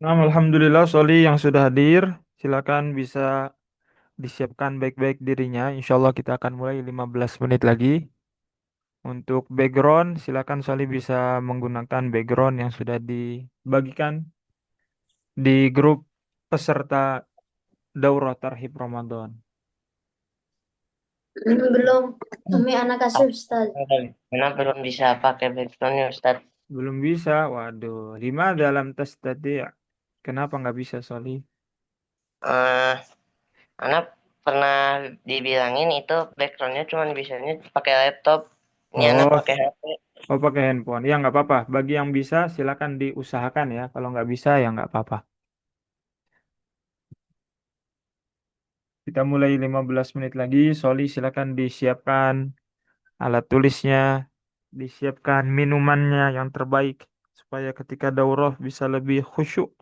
Nah, alhamdulillah Soli yang sudah hadir. Silakan bisa disiapkan baik-baik dirinya. Insya Allah kita akan mulai 15 menit lagi. Untuk background, silakan Soli bisa menggunakan background yang sudah dibagikan di grup peserta Daurah Tarhib Ramadan. Belum, kami anak asuh Ustaz. Kenapa belum bisa pakai backgroundnya Ustaz? Belum bisa, waduh. Lima dalam tes tadi, kenapa nggak bisa Soli? Eh, Anak pernah dibilangin itu backgroundnya cuma bisanya pakai laptop. Ini anak Oh, pakai HP. oh pakai handphone. Ya nggak apa-apa. Bagi yang bisa, silakan diusahakan ya. Kalau nggak bisa, ya nggak apa-apa. Kita mulai 15 menit lagi. Soli silakan disiapkan alat tulisnya, disiapkan minumannya yang terbaik supaya ketika daurah bisa lebih khusyuk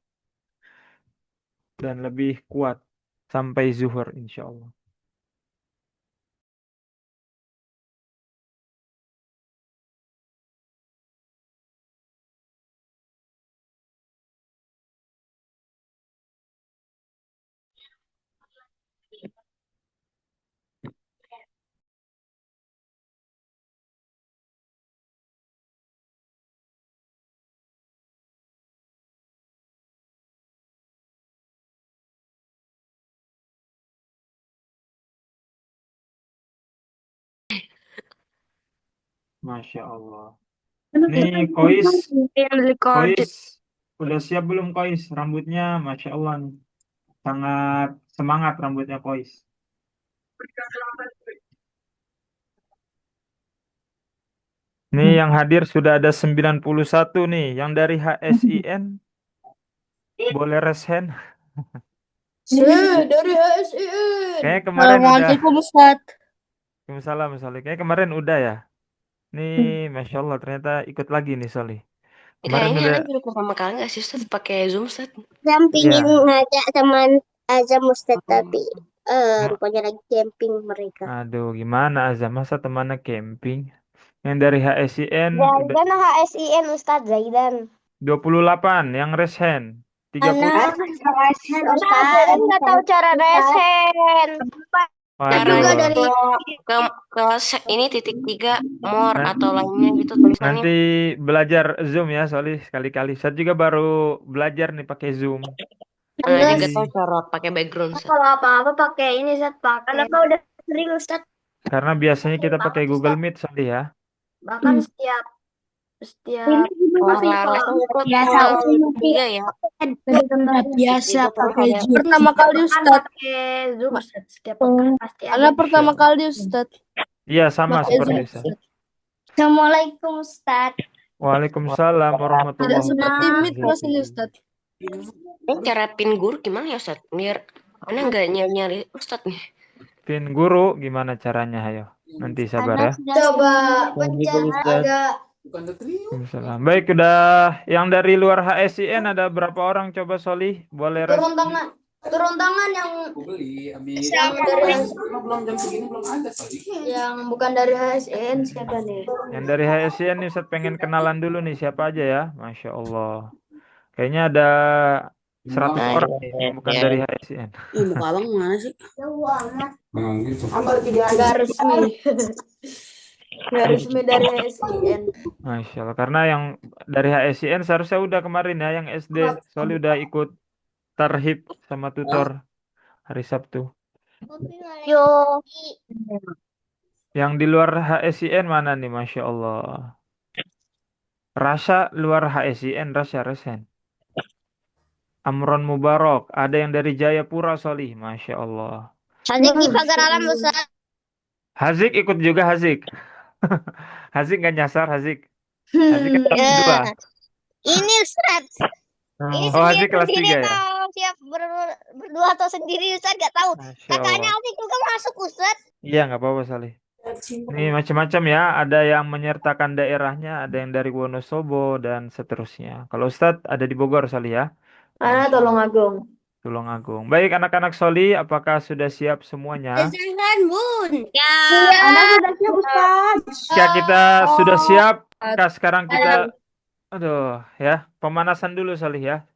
dan lebih kuat sampai zuhur insya Allah. Masya Allah. Nih Kois, Kois, udah siap belum Kois? Rambutnya Masya Allah nih. Sangat semangat rambutnya Kois. Nih yang hadir sudah ada 91 nih. Yang dari HSIN boleh raise hand. Dari HSIN. Kayaknya kemarin udah. Assalamualaikum Ustaz. Waalaikumsalam, Solih. Kayaknya kemarin udah ya. Nih, Masya Allah ternyata ikut lagi nih Solih. Kemarin Kayaknya udah, anak juga pertama kali nggak sih Ustaz pakai Zoom Ustaz? Saya pingin ya. ngajak teman Azam Ustaz tapi Ma- rupanya lagi camping mereka. Aduh, gimana Azam? Masa temannya camping? Yang dari HSIN udah Zaidan HSIN Ustaz Zaidan. 28, yang raise hand. 30. Anak Ustaz Zaidan nggak tahu cara resen. Juga Waduh, dari Ke, ini titik tiga more Nan- atau lainnya gitu tulisannya. nanti belajar Zoom ya Solih sekali-kali. Saya juga baru belajar nih pakai Zoom. Dia Anda nggak tahu Jadi, cara pakai background Ustaz. kalau apa-apa pakai ini Ustaz pakai. Anak mah udah sering Ustaz. karena biasanya kita pakai Banget Google Ustaz. Meet Solih ya. Bahkan setiap Ini setiap juga Wah, rasanya itu biasa cuma udah tiga ya. biasa Tiga terus pakai ada Zoom. pertama kali Ustaz pakai Zoom Ustaz. Setiap pekan pasti ada. Anak pertama Masya Allah. kali Ustaz Iya, sama pakai seperti Zoom. saya. Assalamualaikum Ustaz. Waalaikumsalam Tidak warahmatullahi seperti Meet rasanya wabarakatuh. Ustaz. ini cara pin guru gimana ya Ustaz? Biar anak nggak nyari-nyari Ustaz nih. Pin guru gimana caranya? Ayo, nanti sabar ya. Coba pencet agak Waalaikumsalam. Baik, udah yang dari luar HSIN ada berapa orang coba Solih? Boleh turun tangan. Turun tangan yang dari yang bukan dari HSN siapa nih? Yang dari HSIN nih Ustaz pengen kenalan dulu nih siapa aja ya? Masya Allah. Kayaknya ada 100 Nah, orang nih yang bukan ya. dari HSIN. Ih, muka abang mana sih? Jauh amat. Nggak resmi. Nggak resmi dari HSN. Masya Allah. Karena yang dari HSIN seharusnya udah kemarin ya yang SD. Soalnya udah ikut tarhib sama tutor hari Sabtu. Yo. Yang di luar HSIN mana nih, Masya Allah. Rasa luar HSIN, Rasa Resen. Amron Mubarok. Ada yang dari Jayapura, Solih. Masya Allah. Hazik di pagar alam Ustaz. Hazik ikut juga, Hazik. Hazik nggak nyasar, Hazik. Hazik kan kelas 2. Ini Ustaz. Ini Oh, Hazik kelas sendiri 3 ya? atau siap berdua atau sendiri Ustaz gak tahu. Masya Kakaknya Allah. Hazik juga masuk Ustaz. Iya, nggak apa-apa, Salih. Ini macam-macam ya. Ada yang menyertakan daerahnya, ada yang dari Wonosobo, dan seterusnya. Kalau Ustadz ada di Bogor, Salih ya? Mana Tulungagung? Tulungagung. Baik, anak-anak Soli, apakah sudah siap semuanya? Jangan, Bun. Ya. Anak sudah siap Ustaz. Jika kita sudah siap, maka sekarang kita, aduh ya, pemanasan dulu, Salih ya.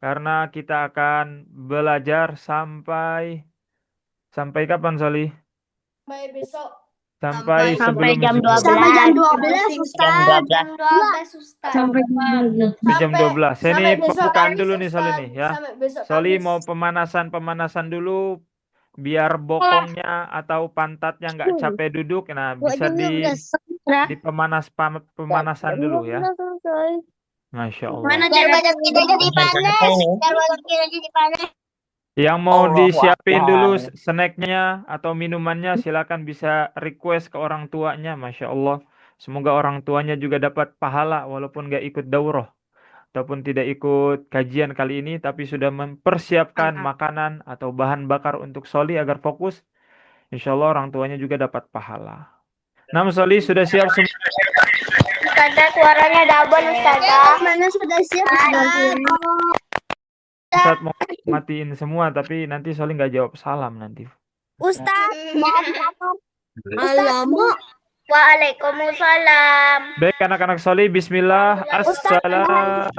Karena kita akan belajar sampai kapan, Salih? Sampai besok. Sampai Sampai sebelum jam subuh. 12. Sampai jam 12, Jam Ustaz. 12. 12, Ustaz. Sampai Sampai jam 12. Ini sampai besok pembukaan Kamis, dulu nih, Soli Ustaz. nih ya. Sampai besok Soli Kamis. mau pemanasan dulu biar bokongnya atau pantatnya nggak capek duduk. Nah, bisa di pemanasan dulu ya. Masya Allah. Mana biar badan kita jadi panas. Ini. Biar badan kita jadi panas. Yang mau Allahu disiapin Akbar. dulu snacknya atau minumannya, silakan bisa request ke orang tuanya. Masya Allah. Semoga orang tuanya juga dapat pahala walaupun nggak ikut daurah ataupun tidak ikut kajian kali ini, tapi sudah mempersiapkan makanan atau bahan bakar untuk Soli agar fokus. Insya Allah orang tuanya juga dapat pahala. Nah, Soli sudah siap semua? Ustazah suaranya double Ustazah. Mana sudah siap, Ustaz? Ustaz mau matiin semua, tapi nanti Soli nggak jawab salam nanti. Ustaz, alamak. Waalaikumsalam. Baik anak-anak Soli, Bismillah. Assalam.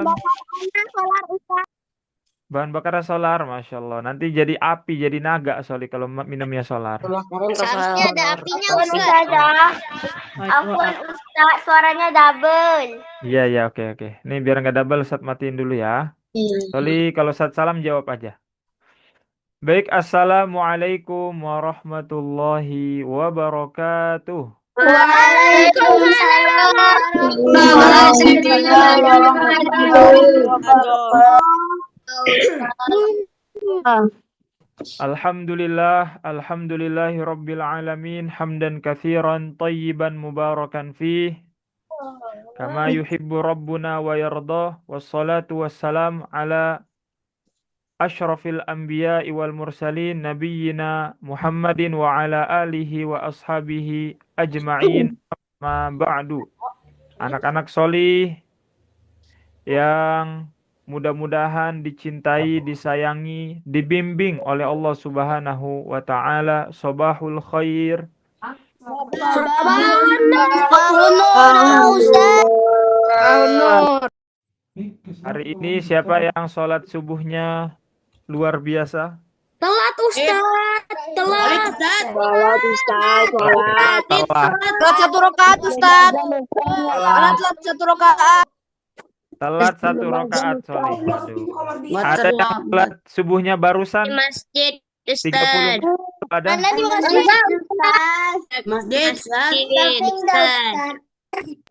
Bahan bakar solar, Masya Allah. Nanti jadi api, jadi naga Soli kalau minumnya solar. Seharusnya ada apinya Ustazah. Afwan Ustaz, suaranya double. Iya, ya, oke. Ini biar nggak double, Ustaz matiin dulu ya. Soli, kalau Ustaz salam jawab aja. Baik, Assalamualaikum warahmatullahi wabarakatuh. Waalaikumsalam. Alhamdulillahi Rabbil Alamin. Hamdan kathiran, tayyiban, mubarakan fih. Kama yuhibbu Rabbuna wa yardah. Wassalatu wassalam ala ashrafil anbiya'i wal mursalin nabiyyina Muhammadin wa ala alihi wa ashabihi ajma'in. Ma ba'du. Anak-anak solih yang mudah-mudahan dicintai, disayangi, dibimbing oleh Allah Subhanahu wa taala. Sobahul khair. Hari ini siapa yang sholat subuhnya luar biasa? Telat, Ustaz. Telat. Telat. Telat 1 rakaat Ustaz. Telat 1 rakaat. Telat 1 rakaat, Solih. Aduh. Baca Ada yang telat subuhnya barusan Masjid 30 Ustaz. menit. Ada? Masjid, Ustaz.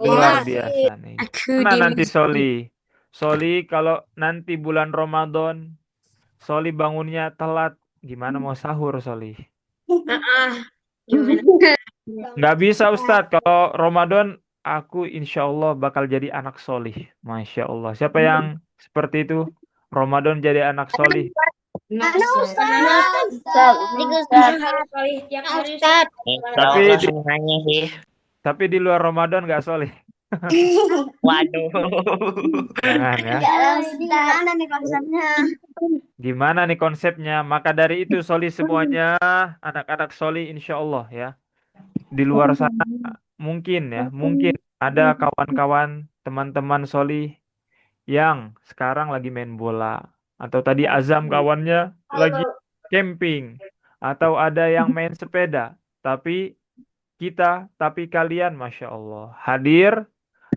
Luar biasa nih. Mana nanti Soli? Soli kalau nanti bulan Ramadan, Soli bangunnya telat, gimana mau sahur Soli? Nggak bisa Ustadz. Kalau Ramadan, aku insya Allah bakal jadi anak solih. Masya Allah. Siapa yang seperti itu? Ramadan jadi anak solih. Tapi di luar Ramadan nggak solih. Waduh. Jangan ya. Gimana nih konsepnya? Gimana nih konsepnya? Maka dari itu solih semuanya, anak-anak solih insya Allah ya. Di luar sana mungkin ada kawan-kawan, teman-teman solih yang sekarang lagi main bola. Atau tadi Azam kawannya lagi camping. Atau ada yang main sepeda. Tapi kalian Masya Allah hadir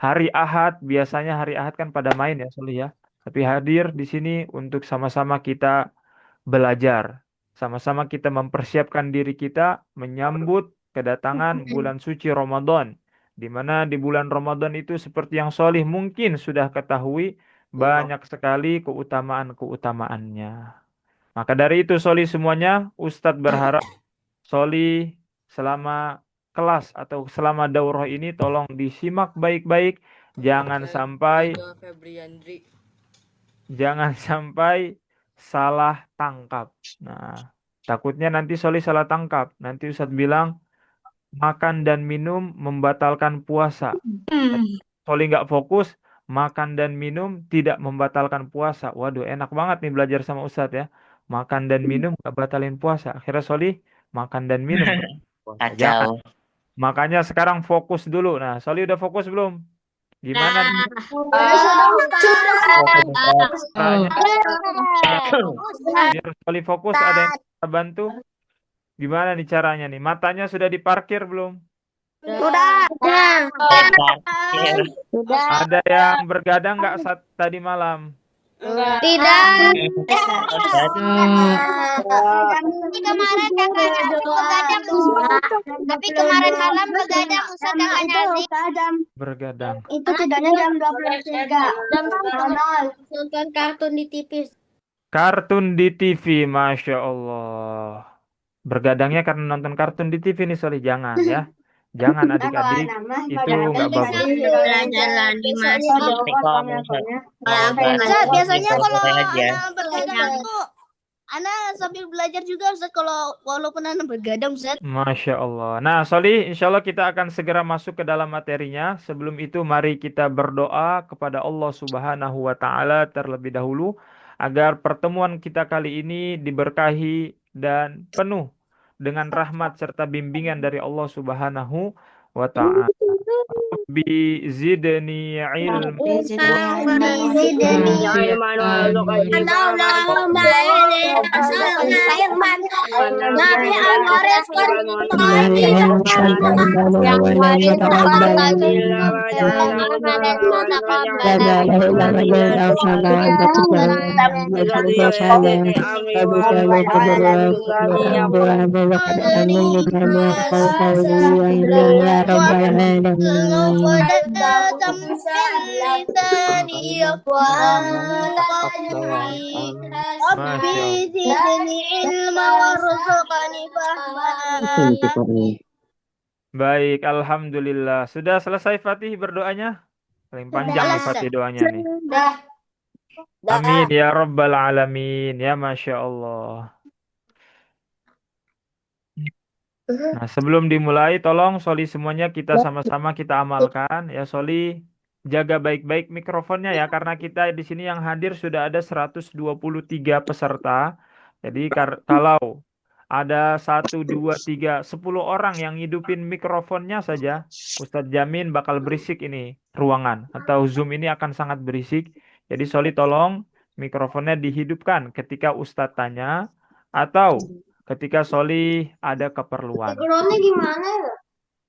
hari Ahad. Biasanya hari Ahad kan pada main ya solih ya. Tapi hadir di sini untuk sama-sama kita belajar. Sama-sama kita mempersiapkan diri kita menyambut kedatangan bulan suci Ramadan. Di mana di bulan Ramadan itu seperti yang Solih mungkin sudah ketahui banyak sekali keutamaan-keutamaannya. Maka dari itu Solih semuanya, Ustadz berharap Solih selama kelas atau selama daurah ini tolong disimak baik-baik. Jangan sampai jangan sampai salah tangkap. Nah, takutnya nanti Solih salah tangkap. Nanti Ustadz bilang makan dan minum membatalkan puasa. Solih nggak fokus, makan dan minum tidak membatalkan puasa. Waduh, enak banget nih belajar sama Ustadz ya. Makan dan minum nggak batalin puasa. Akhirnya Solih makan dan minum puasa. Jangan. Kacau. Makanya sekarang fokus dulu. Nah, Solih udah fokus belum? Gimana nih? Biar Solih fokus, ada yang bisa bantu? Gimana nih caranya nih? Matanya sudah diparkir belum? Sudah. Ada yang bergadang nggak saat tadi malam? Tidak. Tapi kemarin malam begadang Ustaz kakak Nazik. Bergadang. Itu tidaknya jam 23. Nonton kartun di TV. Kartun di TV, Masya Allah. Bergadangnya karena nonton kartun di TV nih, sorry. Jangan ya. Jangan adik-adik. Itu nggak bagus. Jalan-jalan di masjid. Ustaz, Biasanya kalau aja. anak bergadang tuh anak sambil belajar juga Ustaz, kalau walaupun anak bergadang Ustaz. Masya Allah. Nah, Soli, insya Allah kita akan segera masuk ke dalam materinya. Sebelum itu, mari kita berdoa kepada Allah Subhanahu wa Ta'ala terlebih dahulu, agar pertemuan kita kali ini diberkahi dan penuh dengan rahmat serta bimbingan dari Allah Subhanahu wa Ta'ala. Rabbi zidni ilm. Baik, Alhamdulillah. Sudah selesai Fatih berdoanya? Paling panjang nih Fatih doanya nih. Amin ya Rabbal Alamin. Ya Masya Allah. Nah, sebelum dimulai, tolong Soli semuanya kita sama-sama kita amalkan. Ya Soli, jaga baik-baik mikrofonnya ya, karena kita di sini yang hadir sudah ada 123 peserta. Jadi kalau ada 1, 2, 3, 10 orang yang ngidupin mikrofonnya saja, Ustadz jamin bakal berisik ini ruangan. Atau Zoom ini akan sangat berisik. Jadi Soli tolong mikrofonnya dihidupkan ketika Ustadz tanya, atau ketika Soli ada keperluan. Backgroundnya gimana ya?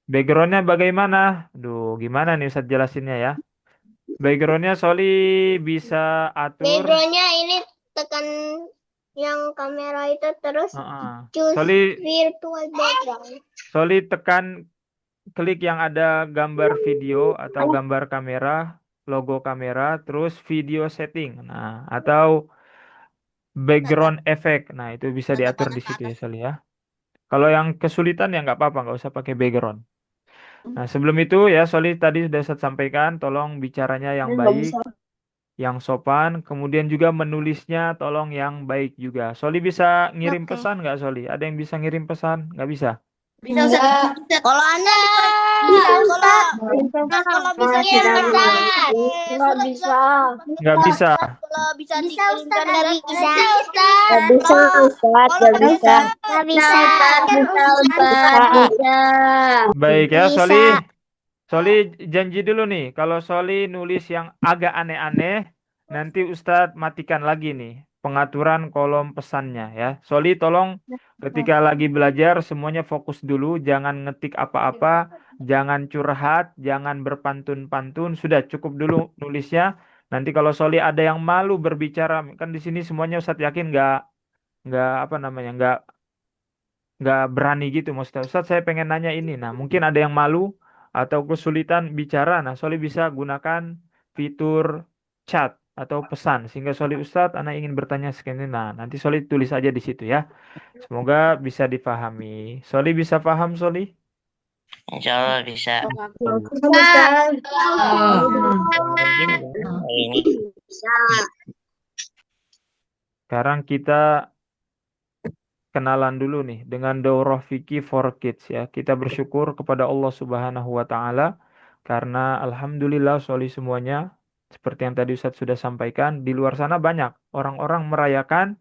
Backgroundnya bagaimana? Duh, gimana nih Ustadz jelasinnya ya? Backgroundnya Soli bisa atur. Backgroundnya ini tekan yang kamera itu terus choose Soli, virtual background. Soli tekan klik yang ada gambar video atau gambar kamera, logo kamera, terus video setting. Nah, atau background effect. Nah, itu bisa diatur di situ ya Soli ya. Kalau yang kesulitan ya nggak apa-apa, nggak usah pakai background. Nah, sebelum itu ya, Soli tadi sudah saya sampaikan, tolong bicaranya yang baik, yang sopan, kemudian juga menulisnya tolong yang baik juga. Soli bisa ngirim pesan nggak, Soli? Ada yang bisa ngirim pesan? Nggak bisa? Bisa Ustaz. Kalau Anda kalau bisa Nggak bisa. Nggak bisa. kalau bisa Bisa dikirimkan Ustaz, dari nggak bisa Ustaz. Nggak bisa Ustaz, nggak bisa. Nggak bisa. Nggak bisa. Baik ya, Bisa. Soli. Soli janji dulu nih, kalau Soli nulis yang agak aneh-aneh, nanti Ustadz matikan lagi nih pengaturan kolom pesannya ya. Soli tolong ketika lagi belajar semuanya fokus dulu, jangan ngetik apa-apa, jangan curhat, jangan berpantun-pantun, sudah cukup dulu nulisnya. Nanti kalau Soli ada yang malu berbicara, kan di sini semuanya Ustadz yakin nggak apa namanya, nggak berani gitu maksudnya. Ustaz, saya pengen nanya ini. Nah, mungkin ada yang malu atau kesulitan bicara. Nah, Soli bisa gunakan fitur chat atau pesan sehingga Soli, Ustaz, anak ingin bertanya sekali. Nah, nanti Soli tulis aja di situ ya. Semoga bisa dipahami. Soli bisa paham, Soli? Insya Allah bisa. Mungkin ya, ini. Sekarang kita kenalan dulu nih dengan Daurah Fikih for Kids ya. Kita bersyukur kepada Allah Subhanahu wa taala karena alhamdulillah soli semuanya seperti yang tadi Ustadz sudah sampaikan, di luar sana banyak orang-orang merayakan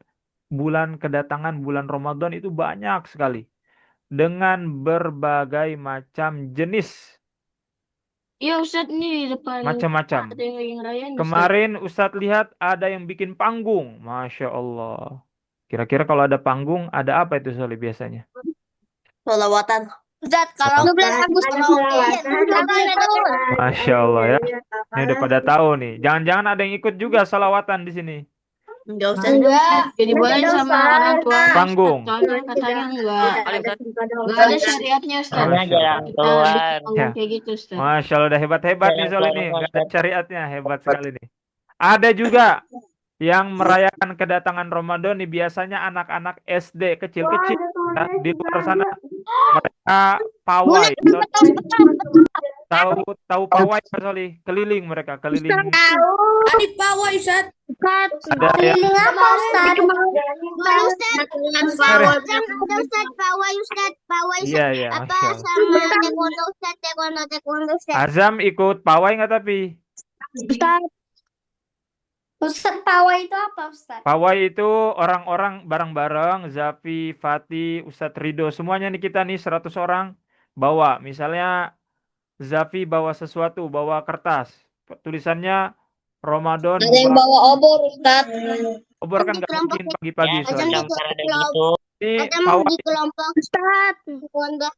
bulan kedatangan bulan Ramadan itu banyak sekali dengan berbagai macam jenis, Iya Ustadz, ini di depan macam-macam. ada yang lagi ngerayain Ustadz. Kemarin Ustadz lihat ada yang bikin panggung, Masya Allah. Kira-kira kalau ada panggung, ada apa itu Soli biasanya? Sholawatan. Ustadz, kalau 12 Agustus. Masya Allah ya. Ini udah pada tahu nih. Jangan-jangan ada yang ikut juga salawatan di sini. Enggak Ustadz. Jadi boleh sama orang tua. Panggung. Soalnya katanya enggak ada syariatnya Ustadz. Karena Masya jarang Allah. keluar. Panggung Ya. kayak gitu Ustadz. Masya Allah udah hebat-hebat nih Soli nih. Gak ada syariatnya. Hebat sekali nih. Ada juga yang merayakan kedatangan Ramadan nih biasanya anak-anak SD kecil-kecil ya, di luar sana mereka pawai. Tahu pawai Pak Soli? Keliling mereka, keliling. Adik pawai Ustadz. Ada yang Apa Ustaz? Ustaz pawai Ustaz iya iya, apa Masya Allah. sama taekwondo Ustaz. Azam ikut pawai nggak tapi? Ustaz pawai itu apa Ustaz? Pawai itu orang-orang bareng-bareng, Zafi, Fati, Ustadz Ridho, semuanya nih kita nih 100 orang bawa. Misalnya Zafi bawa sesuatu, bawa kertas. Tulisannya Ramadan Ada yang Mubarak. bawa obor Ustadz. Obor kan nggak mungkin pagi-pagi Ya, soalnya. campur ada gitu. Ini Ada pawai. di kelompok Ustaz. Taekwondo.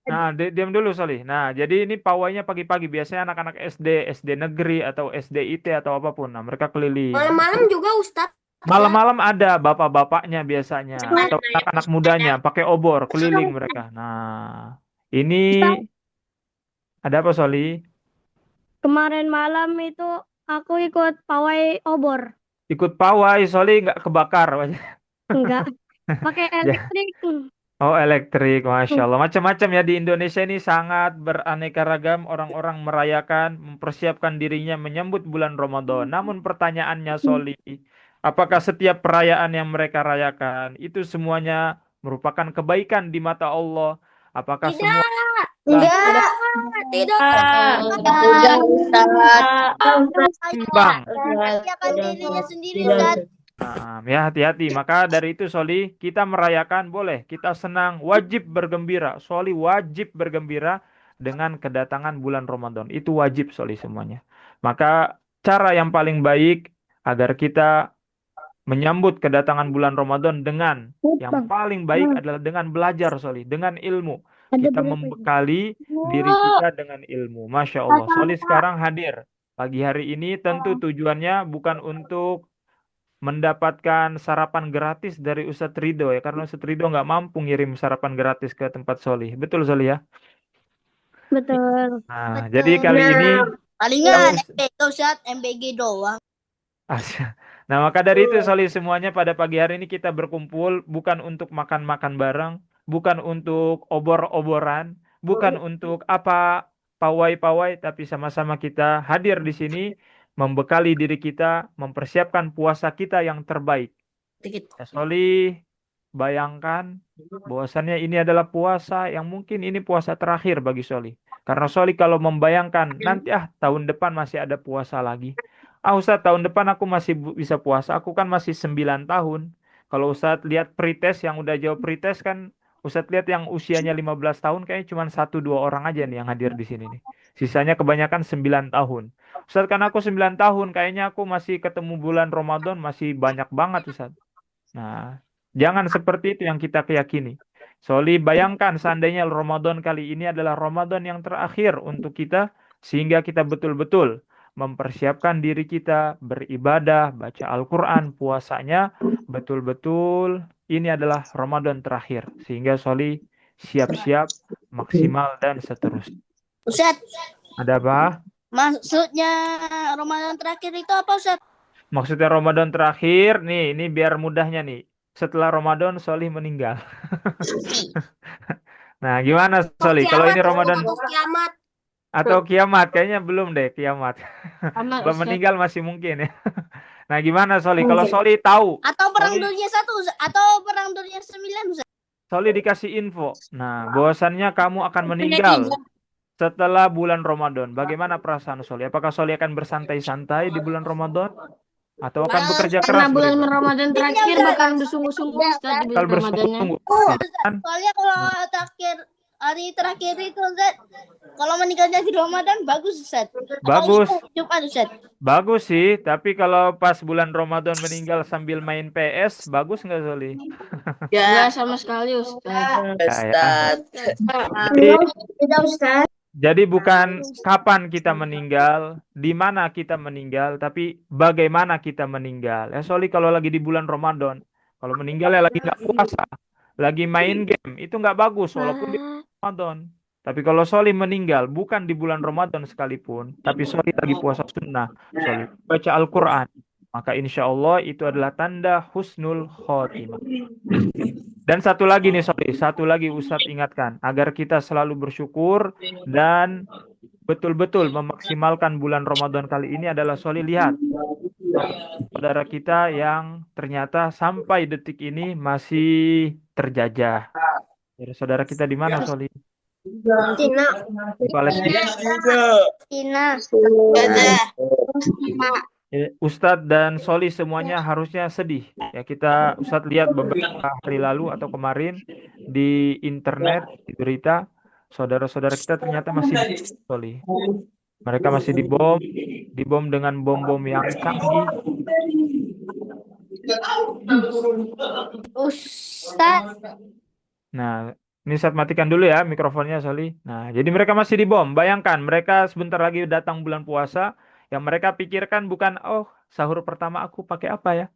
Nah, diam dulu Solih. Nah, jadi ini pawainya pagi-pagi. Biasanya anak-anak SD, SD negeri atau SD IT atau apapun. Nah, mereka keliling. Malam-malam juga Ustaz. Malam-malam ada bapak-bapaknya biasanya atau anak-anak mudanya pakai obor keliling mereka. Nah, ini ada apa Soli? Kemarin malam itu aku ikut pawai obor. Ikut pawai Soli nggak kebakar? Enggak. Pakai elektrik. Oh, elektrik, Masya Allah. Macam-macam ya di Indonesia ini sangat beraneka ragam orang-orang merayakan, mempersiapkan dirinya menyambut bulan Ramadan. Namun pertanyaannya Soli, apakah setiap perayaan yang mereka rayakan itu semuanya merupakan kebaikan di mata Allah? Apakah semua Enggak. Tidak. bang? Merayakan dirinya sendiri Ustaz. Nah, ya hati-hati. Maka dari itu Soli, kita merayakan boleh, kita senang, wajib bergembira. Soli wajib bergembira dengan kedatangan bulan Ramadan. Itu wajib Soli semuanya. Maka cara yang paling baik agar kita menyambut kedatangan bulan Ramadan dengan yang paling baik adalah dengan belajar Soli, dengan ilmu. Kita membekali diri kita dengan ilmu. Masya Allah. Soli sekarang hadir pagi hari ini tentu tujuannya bukan untuk mendapatkan sarapan gratis dari Ustadz Ridho ya, karena Ustadz Ridho nggak mampu ngirim sarapan gratis ke tempat Soli. Betul Soli ya? Betul. Nah, jadi kali ini Palingan MBG Ustaz, MBG doang. Asya. Nah, maka dari itu Soli semuanya pada pagi hari ini kita berkumpul bukan untuk makan-makan bareng, bukan untuk obor-oboran, bukan untuk apa pawai-pawai, tapi sama-sama kita hadir di sini membekali diri kita, mempersiapkan puasa kita yang terbaik. Ya, Soli, bayangkan bahwasannya ini adalah puasa yang mungkin ini puasa terakhir bagi Soli. Karena Soli kalau membayangkan nanti tahun depan masih ada puasa lagi. Ustadz tahun depan aku masih bisa puasa. Aku kan masih 9 tahun. Kalau Ustadz lihat pretest yang udah jauh pretest kan, Ustadz lihat yang usianya 15 tahun kayaknya cuma 1-2 orang aja nih yang hadir di sini nih. Sisanya kebanyakan 9 tahun. Ustadz kan aku 9 tahun, kayaknya aku masih ketemu bulan Ramadan masih banyak banget Ustadz. Nah, jangan seperti itu yang kita keyakini. Soli, bayangkan seandainya Ramadan kali ini adalah Ramadan yang terakhir untuk kita, sehingga kita betul-betul mempersiapkan diri kita beribadah, baca Al-Quran, puasanya betul-betul ini adalah Ramadan terakhir. Sehingga Soli siap-siap, maksimal, dan seterusnya. Ustaz, Ada apa? maksudnya Ramadan terakhir itu apa, Ustaz? Maksudnya Ramadan terakhir, nih, ini biar mudahnya nih. Setelah Ramadan, Soli meninggal. Nah, gimana Soli? Kalau ini Ramadan Kiamat. atau kiamat? Kayaknya belum deh kiamat. Sama Kalau Ustaz. meninggal masih mungkin ya. Nah, gimana Soli? Kalau Soli tahu, Atau perang Soli, dunia 1, Ustaz. Atau perang dunia 9, Ustaz. Soli dikasih info. Nah, bahwasannya kamu akan meninggal setelah bulan Ramadan. Bagaimana perasaan Soli? Apakah Soli akan bersantai-santai di bulan Ramadan? Atau akan bekerja Karena keras bulan beribadah? Ramadan terakhir bakal bersungguh-sungguh Ustaz di Bakal bulan Ramadannya. bersungguh-sungguh. Kan? Soalnya kalau hari terakhir itu, Ustaz, kalau meninggalnya di Ramadan bagus, Ustaz. Bagus. Apalagi Jumat, Ustaz. Bagus sih, tapi kalau pas bulan Ramadan meninggal sambil main PS, bagus nggak Soli? Enggak sama sekali Ustaz. Ya, ya. Tidak, Ustaz. Jadi bukan kapan kita meninggal, di mana kita meninggal, tapi bagaimana kita meninggal. Ya Soli kalau lagi di bulan Ramadan, kalau meninggal ya lagi nggak puasa, lagi main game, itu nggak bagus walaupun di bulan Ramadan. Tapi kalau Soli meninggal bukan di bulan Ramadan sekalipun, tapi Soli lagi puasa sunnah, Soli baca Al-Quran, maka insya Allah itu adalah tanda husnul khotimah. Dan satu lagi nih, sorry, satu lagi Ustadz ingatkan, agar kita selalu bersyukur dan betul-betul memaksimalkan bulan Ramadan kali ini adalah Soli lihat saudara kita yang ternyata sampai detik ini masih terjajah. Jadi saudara kita di mana Soli? Cina. Di Palestina. Cina. Ustadz dan Soli semuanya harusnya sedih. Ya kita Ustadz lihat beberapa hari lalu atau kemarin di internet di berita saudara-saudara kita ternyata masih di Soli. Mereka masih dibom dengan bom-bom yang canggih. Ustaz. Nah, ini saat matikan dulu ya mikrofonnya Soli. Nah, jadi mereka masih dibom. Bayangkan mereka sebentar lagi datang bulan puasa. Yang mereka pikirkan bukan, oh sahur pertama aku pakai apa ya?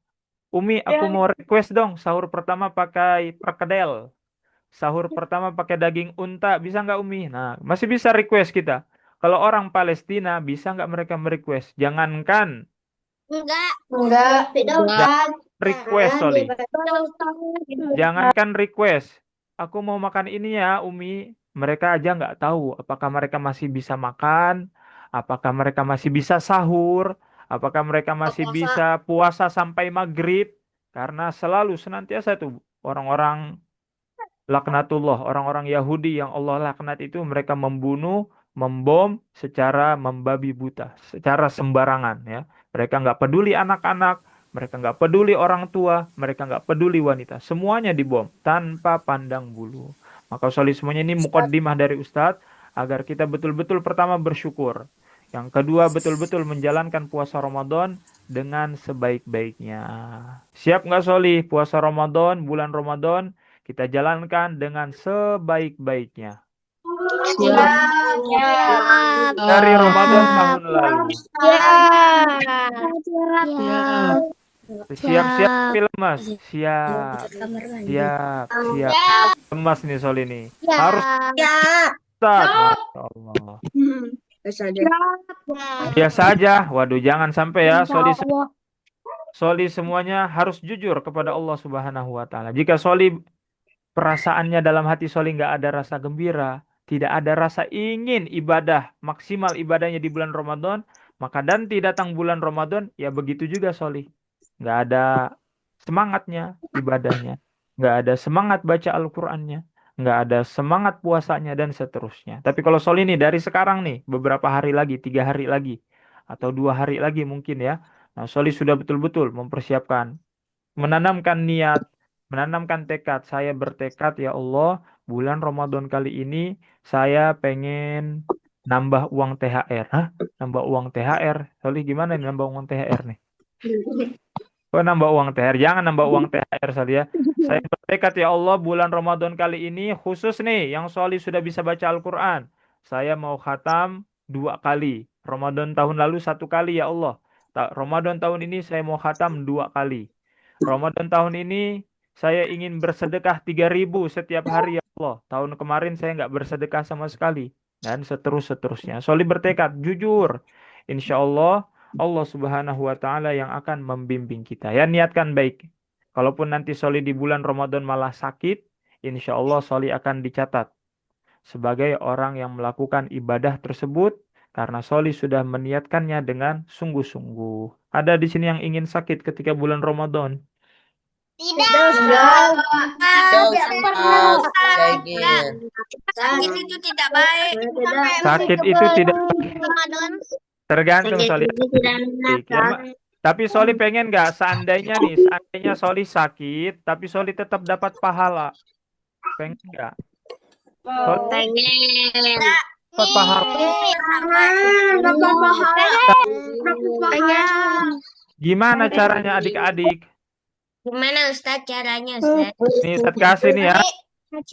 Umi, aku mau request dong sahur pertama pakai perkedel. Sahur pertama pakai daging unta. Bisa nggak Umi? Nah, masih bisa request kita. Kalau orang Palestina, bisa nggak mereka merequest? Jangankan Enggak. Tidak, Ustaz. request, Soli. Jangankan request. Aku mau makan ini ya, Umi. Mereka aja nggak tahu apakah mereka masih bisa makan, apakah mereka masih bisa sahur, apakah mereka masih bisa puasa sampai maghrib. Karena selalu senantiasa tuh orang-orang laknatullah, orang-orang Yahudi yang Allah laknat itu mereka membunuh, membom secara membabi buta, secara sembarangan ya. Mereka nggak peduli anak-anak, mereka nggak peduli orang tua, mereka nggak peduli wanita. Semuanya dibom tanpa pandang bulu. Maka Soli semuanya ini mukaddimah dari Ustadz agar kita betul-betul pertama bersyukur. Yang kedua betul-betul menjalankan puasa Ramadan dengan sebaik-baiknya. Siap nggak Soli? Puasa Ramadan, bulan Ramadan kita jalankan dengan sebaik-baiknya. Dari Ramadan tahun lalu. Siap-siap film Mas. Siap. Siap. Siap. Lemas nih Sol ini. Harus Ustaz. Masya Allah. Biasa aja. Waduh, jangan sampai ya Soli semuanya harus jujur kepada Allah Subhanahu wa taala. Jika Soli perasaannya dalam hati Soli nggak ada rasa gembira, tidak ada rasa ingin ibadah, maksimal ibadahnya di bulan Ramadan, maka nanti datang bulan Ramadan, ya begitu juga Soli. Nggak ada semangatnya ibadahnya, nggak ada semangat baca Al-Qur'annya, nggak ada semangat puasanya dan seterusnya. Tapi kalau Soli ini dari sekarang nih, beberapa hari lagi, 3 hari lagi, atau 2 hari lagi mungkin ya, nah Soli sudah betul-betul mempersiapkan, menanamkan niat, menanamkan tekad. Saya bertekad ya Allah, bulan Ramadan kali ini saya pengen nambah uang THR. Hah? Nambah uang THR. Soli gimana nih nambah uang THR nih? Oh, nambah uang THR. Jangan nambah uang THR Soli ya. Saya bertekad ya Allah, bulan Ramadan kali ini khusus nih yang Soli sudah bisa baca Al-Quran. Saya mau khatam 2 kali. Ramadan tahun lalu 1 kali ya Allah. Ramadan tahun ini saya mau khatam 2 kali. Ramadan tahun ini saya ingin bersedekah 3.000 setiap hari ya Allah. Tahun kemarin saya nggak bersedekah sama sekali. Dan seterusnya. Soli bertekad, jujur. Insya Allah, Allah Subhanahu wa Ta'ala yang akan membimbing kita. Ya, niatkan baik. Kalaupun nanti Soli di bulan Ramadan malah sakit, insya Allah Soli akan dicatat sebagai orang yang melakukan ibadah tersebut karena Soli sudah meniatkannya dengan sungguh-sungguh. Ada di sini yang ingin sakit ketika bulan Ramadan? Tidak. Tidak, Ustaz. Tidak ingin. Sakit itu tidak baik. Sakit itu tidak Ramadan. tergantung Soli. Ya, tapi Soli pengen nggak seandainya Soli sakit, tapi Soli tetap dapat pahala. Pengen nggak? Soli Pengen. dapat pahala. Gimana caranya adik-adik? Gimana Ustaz caranya Ustaz? Nih, Ustaz kasih nih ya.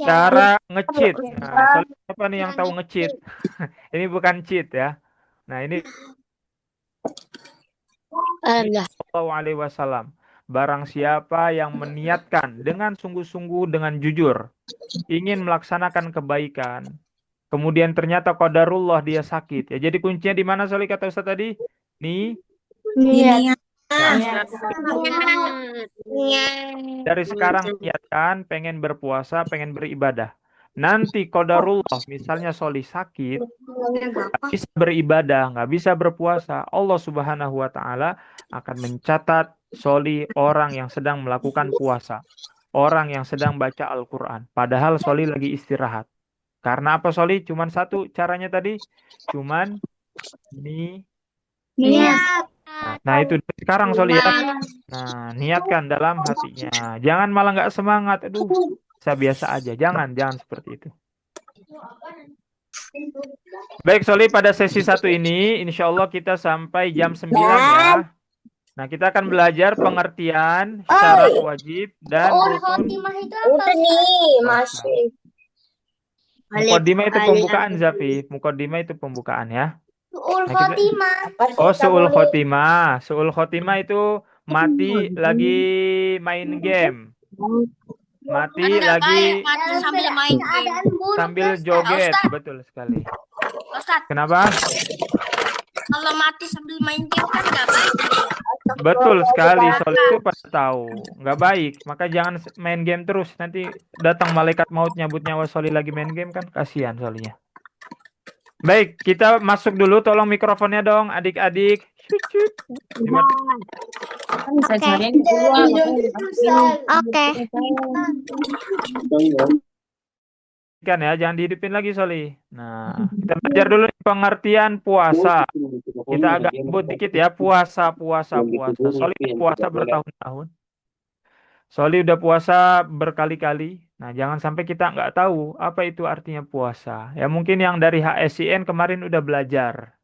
Cara nge-cheat. Nah, Soli siapa nih yang tahu nge-cheat? Ini bukan cheat ya. Nah, ini Sallallahu Alaihi Wasallam. Barang siapa yang meniatkan dengan sungguh-sungguh, dengan jujur, ingin melaksanakan kebaikan, kemudian ternyata qadarullah dia sakit. Ya, jadi kuncinya di mana Soli kata Ustaz tadi? Nih, dari sekarang niatkan pengen berpuasa, pengen beribadah. Nanti qadarullah, misalnya Soli sakit, nggak bisa beribadah, nggak bisa berpuasa, Allah Subhanahu wa Ta'ala akan mencatat Soli orang yang sedang melakukan puasa, orang yang sedang baca Al-Quran. Padahal Soli lagi istirahat. Karena apa Soli? Cuman satu caranya tadi, cuman niat. Nah itu sekarang Soli ya. Nah niatkan dalam hatinya. Jangan malah nggak semangat. Aduh, saya biasa aja. Jangan seperti itu. Baik, Soli, pada sesi satu ini, insya Allah kita sampai jam 9 ya. Nah, kita akan belajar pengertian syarat wajib dan rukun. Udah nih, masih. Mukaddimah itu pembukaan, Zafi. Mukaddimah itu pembukaan ya. Su'ul Nah, kita- khotimah. Oh, su'ul khotimah. Su'ul khotimah itu mati lagi main game. Mati Kan nggak lagi baik mati sambil main game. sambil joget. Ustaz. Betul sekali. Ustaz, Kenapa? kalau mati sambil main game kan nggak baik. Betul sekali, soalnya itu pada tahu nggak baik, maka jangan main game terus. Nanti datang malaikat maut nyabut nyawa Soli lagi main game kan kasihan Solinya. Baik, kita masuk dulu. Tolong mikrofonnya dong, adik-adik. Oke. Kan ya, jangan dihidupin lagi Soli. Nah, kita belajar dulu nih pengertian puasa. Kita agak sebut dikit ya, puasa. Soli puasa bertahun-tahun. Soli udah puasa berkali-kali. Nah, jangan sampai kita nggak tahu apa itu artinya puasa. Ya mungkin yang dari HSIN kemarin udah belajar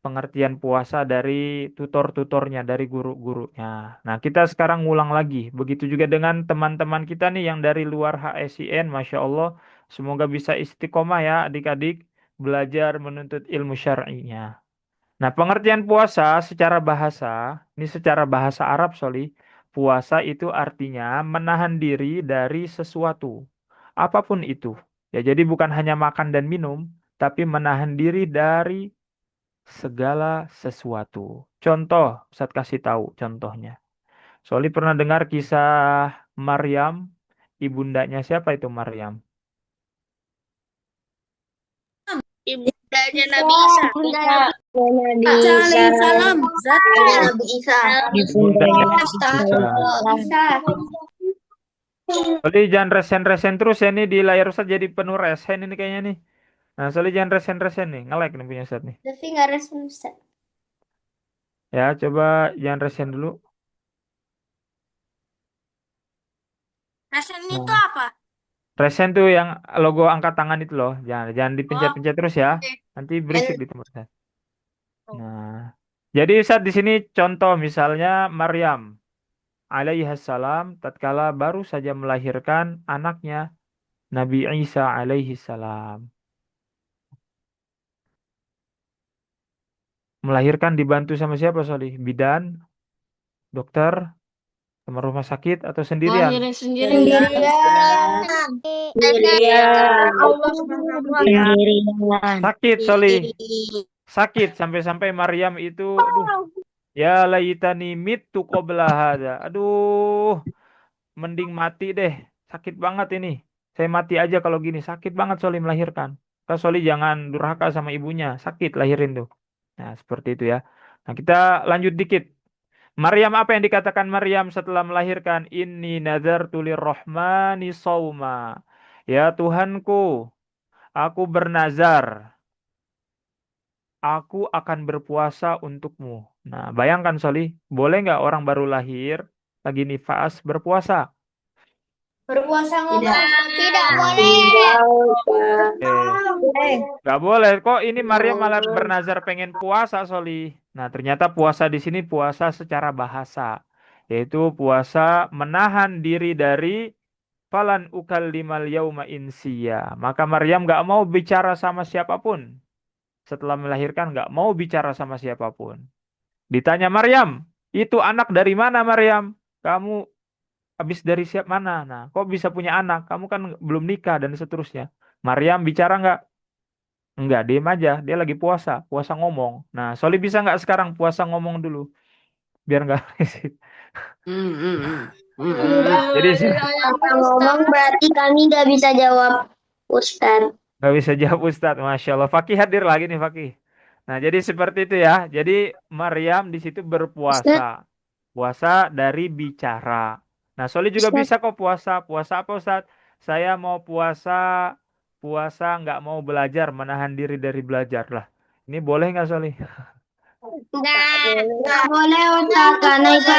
pengertian puasa dari tutor-tutornya, dari guru-gurunya. Nah, kita sekarang ngulang lagi. Begitu juga dengan teman-teman kita nih yang dari luar HSIN, Masya Allah. Semoga bisa istiqomah ya adik-adik belajar menuntut ilmu syar'inya. Nah, pengertian puasa secara bahasa, ini secara bahasa Arab, Soli. Puasa itu artinya menahan diri dari sesuatu. Apapun itu. Ya, jadi bukan hanya makan dan minum, tapi menahan diri dari segala sesuatu. Contoh, Ustaz kasih tahu contohnya. Soli pernah dengar kisah Maryam, ibundanya siapa itu Maryam? Ibundanya Nabi Isa. Salam. Nabi Isa. Ibundanya Nabi Isa. Soli jangan resen-resen terus ya nih di layar Ustaz jadi penuh resen ini kayaknya nih. Nah, Soli jangan resen-resen nih, nge-lag nih punya Ustaz nih. Tapi nggak respon Ustaz. Ya, coba jangan resen dulu. Resen itu Nah. apa? Resen tuh yang logo angkat tangan itu loh. Jangan dipencet-pencet terus ya. Oke. Nanti berisik di tempat saya. Nah, jadi saat di sini contoh misalnya Maryam alaihissalam tatkala baru saja melahirkan anaknya Nabi Isa alaihissalam. Melahirkan dibantu sama siapa Solih? Bidan, dokter, Sama rumah sakit atau sendirian? Sendirian. Allah Subhanahu wa ta'ala. Sakit, Soli. Sakit sampai-sampai Maryam itu, aduh, ya layitani mitu qabla hadza. Aduh, mending mati deh. Sakit banget ini. Saya mati aja kalau gini. Sakit banget Soli melahirkan. Kak Soli jangan durhaka sama ibunya. Sakit lahirin tuh. Nah, seperti itu ya. Nah, kita lanjut dikit. Maryam, apa yang dikatakan Maryam setelah melahirkan? Inni nazartu lirrahmani sauma. Ya Tuhanku, aku bernazar. Aku akan berpuasa untukmu. Nah, bayangkan Soli, boleh nggak orang baru lahir, lagi nifas, berpuasa? Berpuasa ngomong. Tidak boleh. Nggak boleh. Kok ini Maryam malah bernazar pengen puasa, Soli? Nah, ternyata puasa di sini puasa secara bahasa, yaitu puasa menahan diri dari falan ukallimal yauma insiya. Maka Maryam nggak mau bicara sama siapapun. Setelah melahirkan nggak mau bicara sama siapapun. Ditanya Maryam, itu anak dari mana Maryam? Kamu habis dari siap mana? Nah, kok bisa punya anak? Kamu kan belum nikah dan seterusnya. Maryam bicara nggak? Enggak, diem aja. Dia lagi puasa, puasa ngomong. Nah, Soli bisa nggak sekarang puasa ngomong dulu, biar nggak berisik. Jadi Ngomong berarti kami nggak bisa jawab, Ustaz. nggak bisa jawab Ustadz, Masya Allah. Fakih hadir lagi nih Fakih. Nah, jadi seperti itu ya. Jadi Maryam di situ berpuasa. Puasa dari bicara. Nah, Soli juga Ustaz. bisa kok puasa. Puasa apa Ustadz? Saya mau puasa, puasa nggak mau belajar, menahan diri dari belajar lah. Ini boleh nggak Soli? Nggak boleh Ustaz, karena itu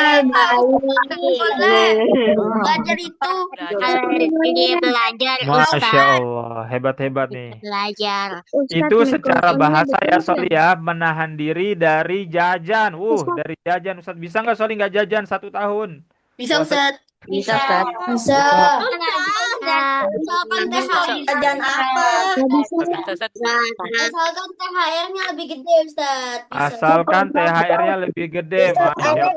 Boleh. Belajar itu dia belajar Masya Allah, hebat-hebat nih. belajar. Itu secara bahasa ya Soli ya, menahan diri dari jajan. Dari jajan Ustadz. Bisa nggak Soli nggak jajan 1 tahun? Bisa Puasa- Ustaz. Bisa Ustaz. Bisa. Misalkan Jajan apa? Misalkan THR-nya lebih gede Ustaz. Bisa. Asalkan THR-nya lebih gede, Masya Allah.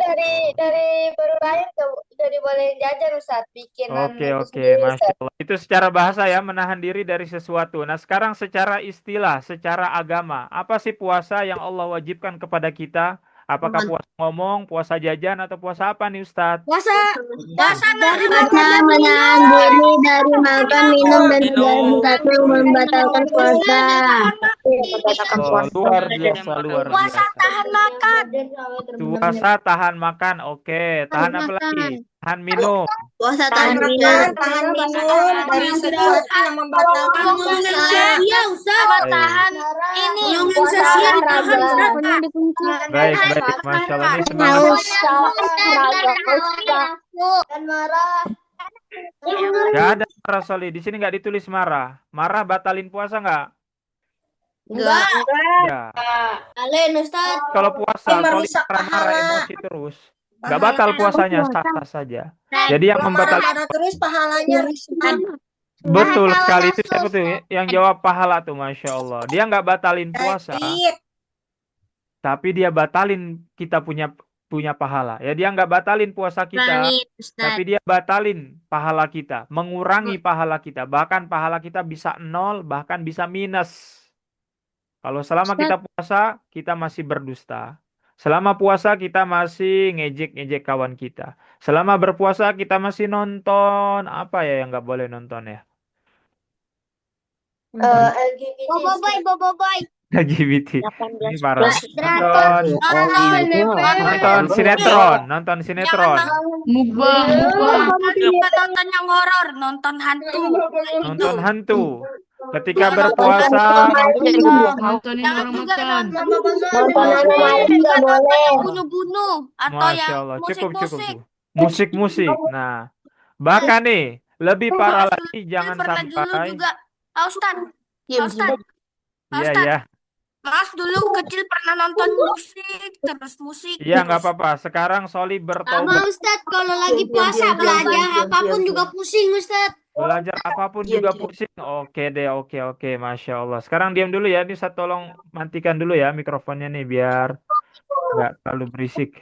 dari baru lahir jadi boleh jajan Ustaz, bikinan Oke, ibu oke, sendiri, Masya Ustaz. Allah. Itu secara bahasa ya, menahan diri dari sesuatu. Nah, sekarang secara istilah, secara agama. Apa sih puasa yang Allah wajibkan kepada kita? Apakah puasa ngomong, puasa jajan, atau puasa apa nih Ustadz? Puasa dari Puasa menahan diri dari makan, minum, dan segala sesuatu yang membatalkan puasa. Oh, luar biasa, luar puasa biasa. tahan makan. Puasa tahan makan, oke. Tahan apa lagi? Tahan minum. Puasa tahan makan, tahan minum dari sesuatu yang membatalkan puasa. Iya Ustaz. Tahan ini. Puasa Tahan olahraga. Baik, baik, Masya Allah. Ini semangat. Dan marah. Gak ada marah, Soli. Di sini nggak ditulis marah. Marah batalin puasa nggak? Enggak. Ya. Alen Ustaz. Kalau puasa, Soli Merusak marah-marah pahala. emosi terus. Nggak batal puasanya, sah-sah saja. Jadi yang membatalkan, Marah terus pahalanya riskan. betul sekali itu siapa tuh yang jawab pahala tuh, Masya Allah. Dia nggak batalin puasa, tapi dia batalin kita punya pahala. Ya dia nggak batalin puasa kita, tapi dia batalin pahala kita, mengurangi pahala kita. Bahkan pahala kita bisa 0, bahkan bisa minus. Kalau selama kita puasa, kita masih berdusta. Selama puasa kita masih ngejek-ngejek kawan kita. Selama berpuasa kita masih nonton apa ya yang nggak boleh nonton ya? LGBT. Boboiboy. LGBT. Ini parah. Nonton Jangan sinetron. nonton yang horor, nonton hantu. Nonton hantu. Ketika berpuasa, Nontonin orang makan. Bunuh-bunuh atau Masya yang Allah, cukup musik-musik. tuh. Musik-musik. Nah, bahkan nih lebih parah lagi jangan Pernah dulu sampai. juga, Pak Ustadz. Pak Ustadz. Pak Iya, Ustadz. iya. Mas dulu kecil pernah nonton musik, terus musik. Iya, nggak apa-apa. Sekarang Soli bertobat. Ustadz, kalau lagi puasa belajar apapun juga pusing Ustadz. Belajar apapun juga pusing. Oke deh, oke. Masya Allah. Sekarang diam dulu ya. Ini saya tolong matikan dulu ya mikrofonnya nih biar nggak terlalu berisik.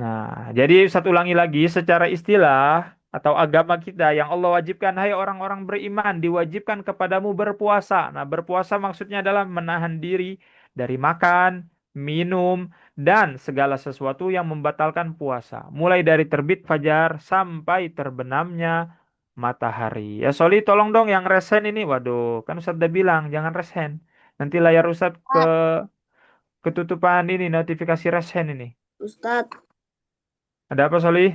Nah, jadi satu ulangi lagi secara istilah atau agama kita yang Allah wajibkan, hai orang-orang beriman, diwajibkan kepadamu berpuasa. Nah, berpuasa maksudnya adalah menahan diri dari makan, minum, dan segala sesuatu yang membatalkan puasa. Mulai dari terbit fajar sampai terbenamnya matahari. Ya, Soli, tolong dong yang resen ini. Waduh, kan Ustadz udah bilang jangan resen. Nanti layar Ustadz ketutupan ini notifikasi resen ini. Ustadz, Ada apa, Soli?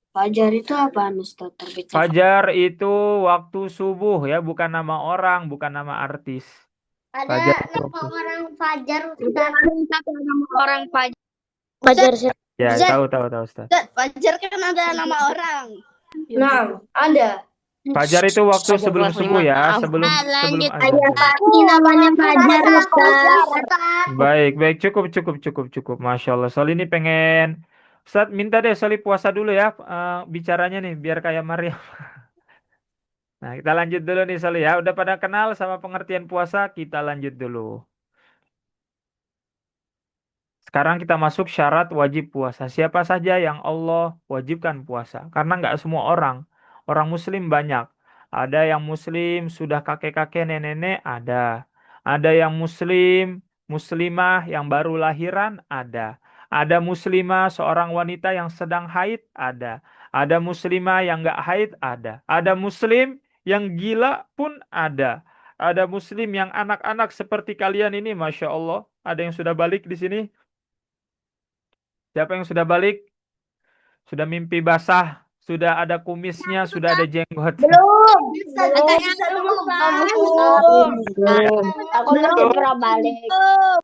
fajar itu apaan Ustadz? Terbitnya Fajar itu waktu subuh ya, bukan nama orang, bukan nama artis. Ada Fajar itu nama waktu. orang Fajar, Nama orang Fajar. fajar sih. Ya, Ustaz. tahu Ustaz. Ustaz, Fajar kan ada nama orang. Nah, ada. Fajar itu waktu Fajar sebelum kelas subuh 5. ya, Maaf. sebelum lanjut azan. Ini namanya fajar Ustadz. Baik, cukup. Masya Allah. Soli ini pengen, Ustaz minta deh Soli puasa dulu ya, bicaranya nih, biar kayak Maria. Nah, kita lanjut dulu nih Soli ya. Udah pada kenal sama pengertian puasa, kita lanjut dulu. Sekarang kita masuk syarat wajib puasa. Siapa saja yang Allah wajibkan puasa? Karena nggak semua orang. Orang muslim banyak. Ada yang muslim sudah kakek-kakek nenek-nenek, ada. Ada yang muslim, muslimah yang baru lahiran, ada. Ada muslimah seorang wanita yang sedang haid, ada. Ada muslimah yang nggak haid, ada. Ada muslim yang gila pun ada. Ada muslim yang anak-anak seperti kalian ini, Masya Allah. Ada yang sudah balik di sini? Siapa yang sudah balik? Sudah mimpi basah? Sudah ada kumisnya? Sudah ada jenggot? belum Aku Belum. pernah balik.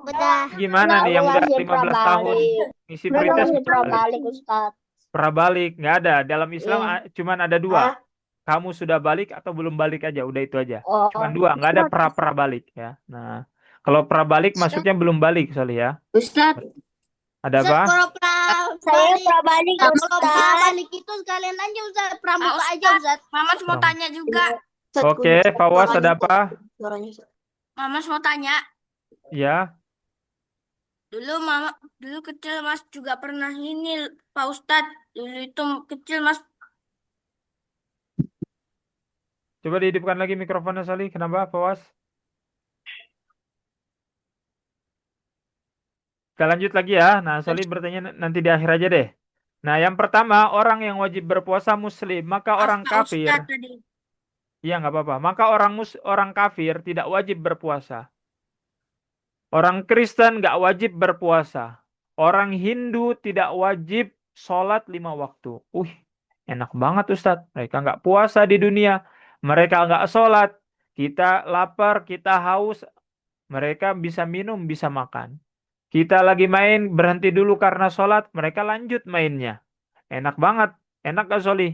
udah Gimana nih yang udah masih 15 tahun? Ngisi pretest pernah balik. balik Ustadz. Pernah balik? Nggak ada. Dalam Islam Iya. cuman ada dua. Kamu sudah balik atau belum balik aja. Udah itu aja. Oh, Cuman dua. Nggak ada pra balik ya. Nah, kalau pra balik maksudnya belum balik soalnya ya. Ustadz. Ada Ustaz, apa? kalau Saya pernah balik kalau Ustadz. balik itu sekalian aja Ustaz, pramuka aja Ustaz. Mamas mau Pram- tanya juga. Oke, Fawaz ada apa? Mamas mau tanya. Ya. Dulu kecil Mas juga pernah ini Pak Ustadz. Dulu itu kecil Mas. Coba dihidupkan lagi mikrofonnya Sali. Kenapa, Fawaz? Kita lanjut lagi ya. Nah, Soli bertanya nanti di akhir aja deh. Nah, yang pertama, orang yang wajib berpuasa muslim, maka orang Pak kafir, Ustadz tadi. iya nggak apa-apa. Maka orang kafir tidak wajib berpuasa. Orang Kristen nggak wajib berpuasa. Orang Hindu tidak wajib sholat 5 waktu. Enak banget Ustadz. Mereka nggak puasa di dunia. Mereka nggak sholat. Kita lapar, kita haus. Mereka bisa minum, bisa makan. Kita lagi main, berhenti dulu karena sholat, mereka lanjut mainnya. Enak banget. Enak gak, Soli?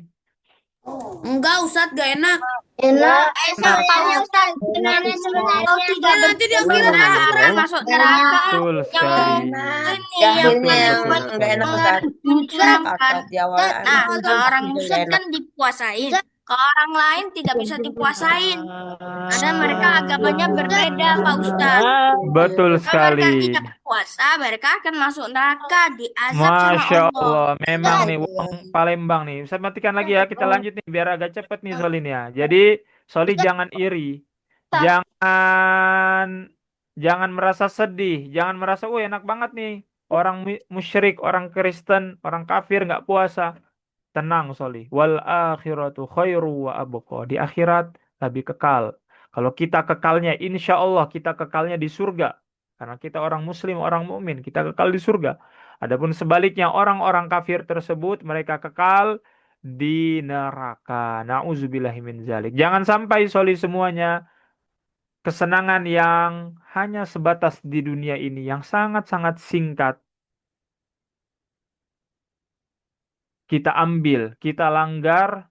Enggak Ustadz, gak enak. enak Sebenarnya Ustaz sebenarnya Kalau tidak Nanti dia bilang akan masuk neraka. Betul sekali. Ini Ya, yang ini yang betul. nggak enak Ustaz. Ustadz. Di awal Nah, kalau orang muslim kan dipuasain. Kalau orang lain tidak bisa dipuasain. Karena mereka agamanya berbeda, Pak Ustadz. Betul Kalau mereka sekali. tidak berpuasa, mereka akan masuk neraka, diazab sama Masya Allah. Allah. Memang nih, uang Palembang nih. Saya matikan lagi ya, kita lanjut nih, biar agak cepet nih Soli nih ya. Jadi, Soli jangan iri. Jangan merasa sedih. Jangan merasa, enak banget nih. Orang musyrik, orang Kristen, orang kafir nggak puasa. Tenang Soli. Wal akhiratu khairu wa abqa. Di akhirat lebih kekal. Kalau kita kekalnya, insya Allah kita kekalnya di surga. Karena kita orang muslim, orang mukmin, kita kekal di surga. Adapun sebaliknya orang-orang kafir tersebut mereka kekal di neraka. Nauzubillahi min zalik. Jangan sampai Soli semuanya kesenangan yang hanya sebatas di dunia ini yang sangat-sangat singkat kita ambil, kita langgar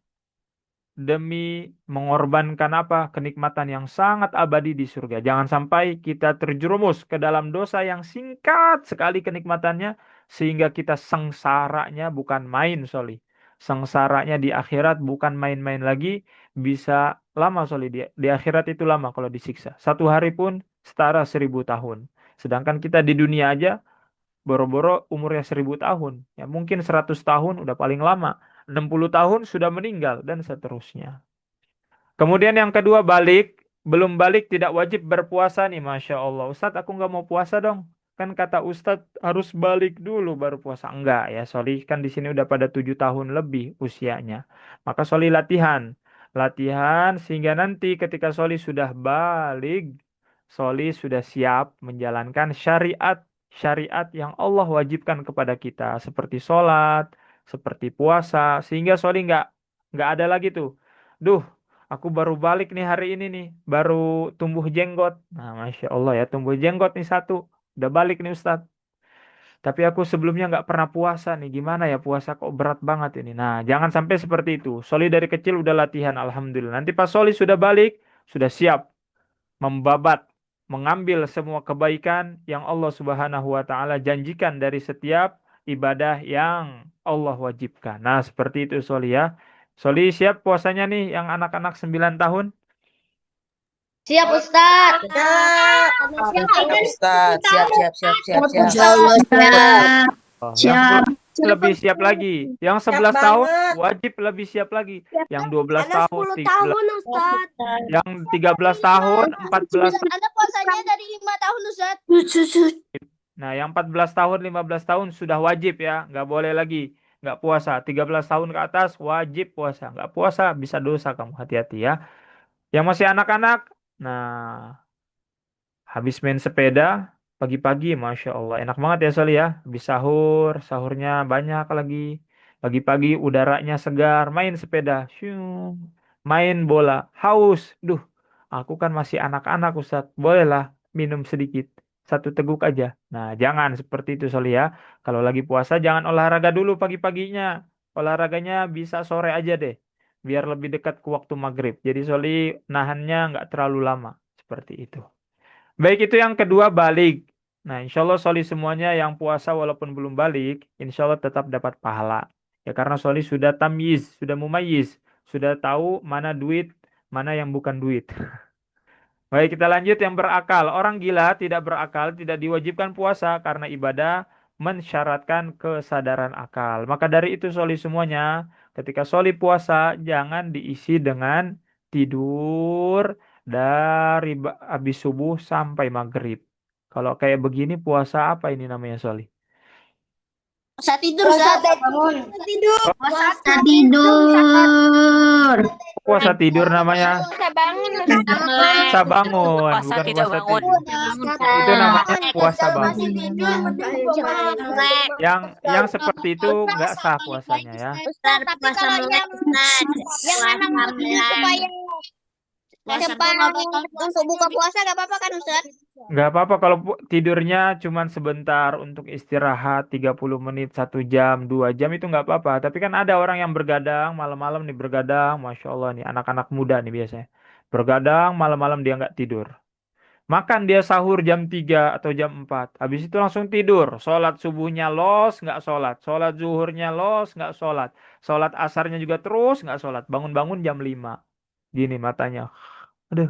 demi mengorbankan apa? Kenikmatan yang sangat abadi di surga. Jangan sampai kita terjerumus ke dalam dosa yang singkat sekali kenikmatannya sehingga kita sengsaranya bukan main, Soli. Sengsaranya di akhirat bukan main-main lagi, bisa lama, Soli. Di akhirat itu lama kalau disiksa. 1 hari pun setara 1000 tahun. Sedangkan kita di dunia aja Boro-boro umurnya 1000 tahun. Ya mungkin 100 tahun udah paling lama. 60 tahun sudah meninggal dan seterusnya. Kemudian yang kedua balik. Belum balik tidak wajib berpuasa nih. Masya Allah. Ustadz aku nggak mau puasa dong. Kan kata Ustadz harus balik dulu baru puasa. Enggak ya. Soli kan di sini udah pada 7 tahun lebih usianya. Maka Soli latihan. Latihan sehingga nanti ketika Soli sudah balik. Soli sudah siap menjalankan syariat yang Allah wajibkan kepada kita. Seperti sholat, seperti puasa. Sehingga Soli nggak ada lagi tuh. Duh, aku baru balik nih hari ini nih, baru tumbuh jenggot. Nah, Masya Allah ya, tumbuh jenggot nih satu. Udah balik nih Ustadz. Tapi aku sebelumnya nggak pernah puasa nih. Gimana ya puasa kok berat banget ini. Nah, jangan sampai seperti itu. Soli dari kecil udah latihan, Alhamdulillah. Nanti pas Soli sudah balik, sudah siap membabat, mengambil semua kebaikan yang Allah Subhanahu wa taala janjikan dari setiap ibadah yang Allah wajibkan. Nah, seperti itu Soli ya. Soli siap puasanya nih yang anak-anak 9 tahun? Siap, Ustadz. Ustaz, siap. Insyaallah siap. Oh, yang 10 lebih siap lagi. Yang 11 tahun wajib lebih siap lagi. Yang 12 tahun, 13, Ustaz. yang 13 tahun, 14. Ada puasanya dari 5 tahun, Ustaz. Nah, yang 14 tahun, 15 tahun sudah wajib ya. Nggak boleh lagi nggak puasa. 13 tahun ke atas wajib puasa. Nggak puasa bisa dosa kamu. Hati-hati ya. Yang masih anak-anak, nah habis main sepeda pagi-pagi, Masya Allah. Enak banget ya Soli ya. Habis sahur, sahurnya banyak lagi. Pagi-pagi udaranya segar, main sepeda. Syung. Main bola. Haus. Duh, aku kan masih anak-anak Ustadz. Bolehlah minum sedikit. Satu teguk aja. Nah, jangan seperti itu Soli ya. Kalau lagi puasa jangan olahraga dulu pagi-paginya. Olahraganya bisa sore aja deh. Biar lebih dekat ke waktu maghrib. Jadi Soli nahannya nggak terlalu lama. Seperti itu. Baik itu yang kedua balik. Nah, insya Allah Soli semuanya yang puasa walaupun belum balik, insya Allah tetap dapat pahala. Ya karena Soli sudah tamyiz, sudah mumayyiz, sudah tahu mana duit, mana yang bukan duit. Baik kita lanjut yang berakal. Orang gila tidak berakal, tidak diwajibkan puasa karena ibadah mensyaratkan kesadaran akal. Maka dari itu Soli semuanya, ketika Soli puasa jangan diisi dengan tidur dari habis subuh sampai maghrib. Kalau kayak begini puasa apa ini namanya Soli? Puasa tidur, Ustaz. Tidur. Puasa tidur. Puasa tidur namanya. Bisa bangun, Puasa bangun, bukan puasa tidur. Itu namanya puasa bangun. Yang seperti itu nggak sah puasanya ya. Ustaz, tapi kalau yang anak supaya depan untuk buka puasa gak apa-apa kan, Ustaz? Nggak apa-apa kalau tidurnya cuma sebentar untuk istirahat 30 menit, 1 jam, 2 jam itu nggak apa-apa. Tapi kan ada orang yang bergadang malam-malam nih bergadang, Masya Allah nih anak-anak muda nih biasanya. Bergadang malam-malam dia nggak tidur. Makan dia sahur jam 3 atau jam 4. Habis itu langsung tidur. Sholat subuhnya los, nggak sholat. Sholat zuhurnya los, nggak sholat. Sholat asarnya juga terus, nggak sholat. Bangun-bangun jam 5. Gini matanya. Aduh.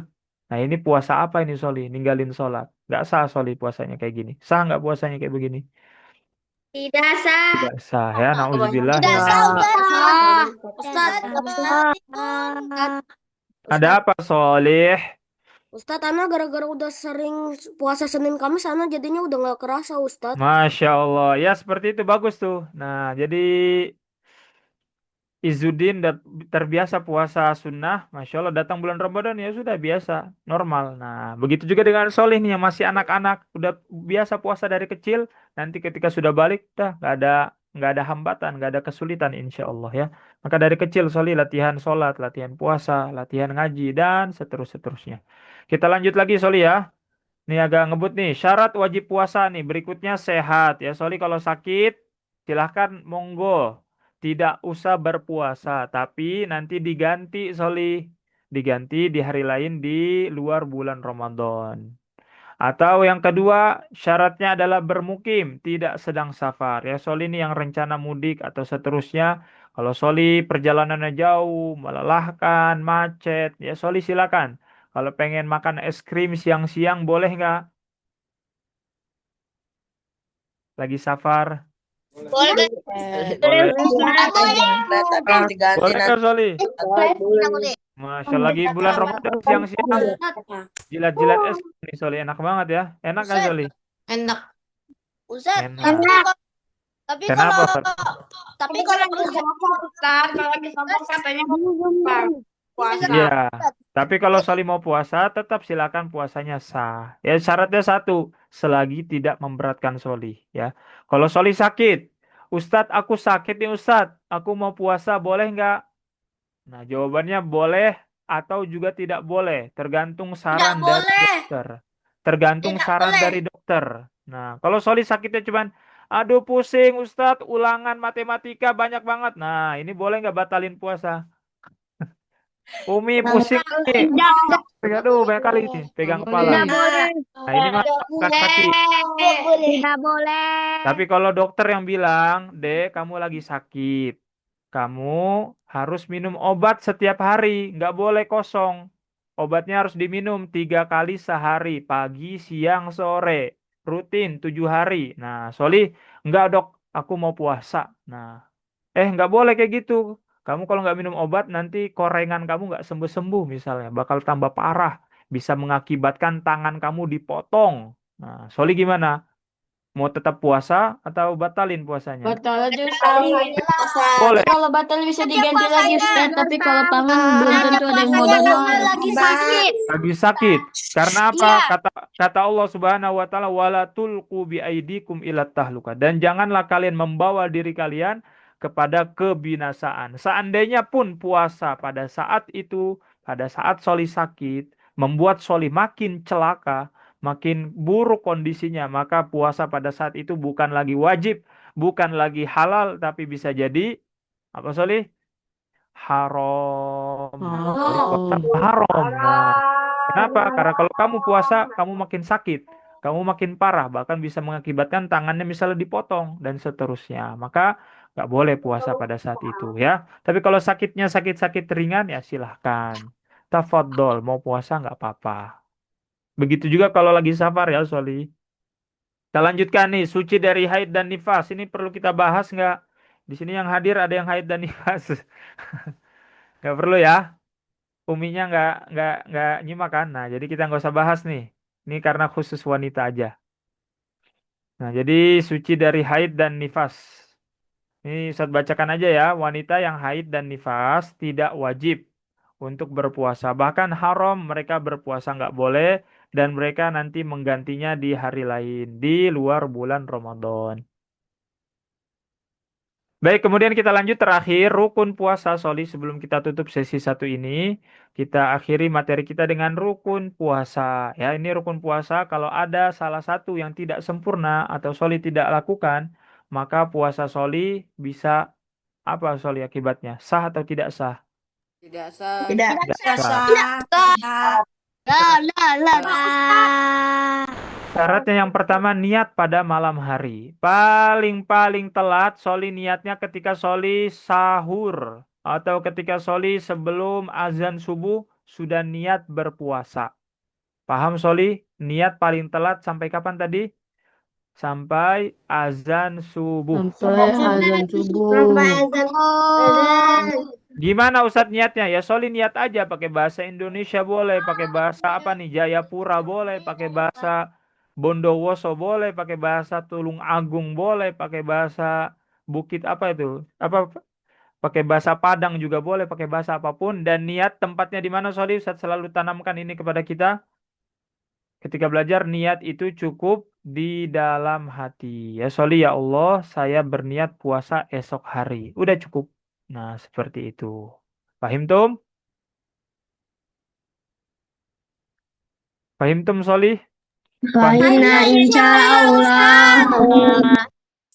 Nah ini puasa apa ini Soli? Ninggalin sholat. Nggak sah Soli puasanya kayak gini. Sah nggak puasanya kayak begini? Tidak sah. Tidak sah ya. Nauzubillah. Tidak Ya. sah, Ustaz. Ada apa Solih? Ustadz, Ana gara-gara udah sering puasa Senin Kamis, Ana jadinya udah nggak kerasa, Ustadz. Masya Allah. Ya seperti itu bagus tuh. Nah jadi Izzuddin terbiasa puasa sunnah, Masya Allah datang bulan Ramadan ya sudah biasa, normal. Nah, begitu juga dengan Solih nih yang masih anak-anak, udah biasa puasa dari kecil, nanti ketika sudah balik, dah nggak ada hambatan, nggak ada kesulitan insya Allah ya. Maka dari kecil Solih latihan sholat, latihan puasa, latihan ngaji, dan seterusnya. Kita lanjut lagi Solih ya. Ini agak ngebut nih, syarat wajib puasa nih, berikutnya sehat ya. Solih kalau sakit, silahkan monggo. Tidak usah berpuasa, tapi nanti diganti Soli. Diganti di hari lain di luar bulan Ramadan. Atau yang kedua, syaratnya adalah bermukim, tidak sedang safar. Ya, Soli ini yang rencana mudik atau seterusnya. Kalau Soli perjalanannya jauh, melelahkan, macet, ya Soli silakan. Kalau pengen makan es krim siang-siang boleh nggak? lagi safar? Boleh. Boleh. Tapi diganti Boleh nanti. nggak Soli? Boleh. Masya Allah, lagi bulan Ramadan siang-siang jilat-jilat es nih Soli, enak banget ya. Enak nggak Ustaz. Soli? Enak. Ustaz, Enak. tapi Kenapa, kalau Fat? tapi kalau Ustaz, kalau lagi safar katanya puasa. Iya, tapi kalau Soli mau puasa, tetap silakan puasanya sah. Ya syaratnya satu, selagi tidak memberatkan Soli. Ya, kalau Soli sakit, Ustadz aku sakit nih Ustadz, aku mau puasa boleh nggak? Nah, jawabannya boleh atau juga tidak boleh, tergantung Tidak saran dari boleh. dokter. Tergantung Tidak saran boleh. dari dokter. Nah, kalau Soli sakitnya cuman, aduh pusing Ustadz, ulangan matematika banyak banget. Nah, ini boleh nggak batalin puasa? Umi pusing nih. Aduh, banyak kali nih pegang kepala. Tidak boleh. Nah, ini mah bukan sakit. Tidak boleh. Tapi kalau dokter yang bilang, Dek, kamu lagi sakit. Kamu harus minum obat setiap hari. Nggak boleh kosong. Obatnya harus diminum 3 kali sehari. Pagi, siang, sore. Rutin 7 hari. Nah, Soli, nggak dok, aku mau puasa. Nah, nggak boleh kayak gitu. Kamu kalau nggak minum obat, nanti korengan kamu nggak sembuh-sembuh misalnya. Bakal tambah parah. Bisa mengakibatkan tangan kamu dipotong. Nah, Soli gimana? Mau tetap puasa atau batalin puasanya? Batal aja Ustaz. Boleh. Kalau batal bisa diganti lagi Ustaz, tapi kalau tangan belum Ada tentu ada yang mau puasanya donor. karena lagi sakit. Lagi sakit. Karena apa? Iya. Kata Allah Subhanahu wa taala, wala tulqu biaidikum ilat tahluka. Dan janganlah kalian membawa diri kalian kepada kebinasaan. Seandainya pun puasa pada saat itu, pada saat Soli sakit, membuat Soli makin celaka, makin buruk kondisinya, maka puasa pada saat itu bukan lagi wajib, bukan lagi halal, tapi bisa jadi apa Soli? Haram. Jadi puasa haram. Nah, kenapa? Karena kalau kamu puasa, kamu makin sakit, kamu makin parah, bahkan bisa mengakibatkan tangannya misalnya dipotong dan seterusnya. Maka nggak boleh puasa pada saat itu ya. Tapi kalau sakitnya sakit-sakit ringan ya silahkan. Tafadhol, mau puasa nggak apa-apa. Begitu juga kalau lagi safar ya, Soli. Kita lanjutkan nih, suci dari haid dan nifas. Ini perlu kita bahas nggak? Di sini yang hadir ada yang haid dan nifas. Nggak perlu ya. Uminya nggak nyimak kan. Nah, jadi kita nggak usah bahas nih. Ini karena khusus wanita aja. Nah, jadi suci dari haid dan nifas. Ini Ustaz bacakan aja ya. Wanita yang haid dan nifas tidak wajib untuk berpuasa. Bahkan haram mereka berpuasa nggak boleh. Dan mereka nanti menggantinya di hari lain. Di luar bulan Ramadan. Baik, kemudian kita lanjut terakhir rukun puasa Soli sebelum kita tutup sesi satu ini. Kita akhiri materi kita dengan rukun puasa. Ya, ini rukun puasa kalau ada salah satu yang tidak sempurna atau Soli tidak lakukan, maka puasa Soli bisa apa Soli akibatnya? Sah atau tidak sah? Tidak sah. Tidak sah. Syaratnya yang pertama niat pada malam hari. Paling telat Soli niatnya ketika Soli sahur. Atau ketika Soli sebelum azan subuh sudah niat berpuasa. Paham Soli? Niat paling telat sampai kapan tadi? Sampai azan subuh. Sampai azan subuh. Gimana Ustadz niatnya? Ya Soli niat aja pakai bahasa Indonesia boleh, pakai bahasa apa nih? Jayapura boleh, pakai bahasa Bondowoso boleh, pakai bahasa Tulung Agung boleh, pakai bahasa Bukit apa itu? Apa pakai bahasa Padang juga boleh, pakai bahasa apapun dan niat tempatnya di mana Soli Ustadz selalu tanamkan ini kepada kita. Ketika belajar niat itu cukup di dalam hati. Ya Soli ya Allah, saya berniat puasa esok hari. Udah cukup. Nah, seperti itu. Pahim Tum? Pahim Tum Soli? Fahimna insya Allah.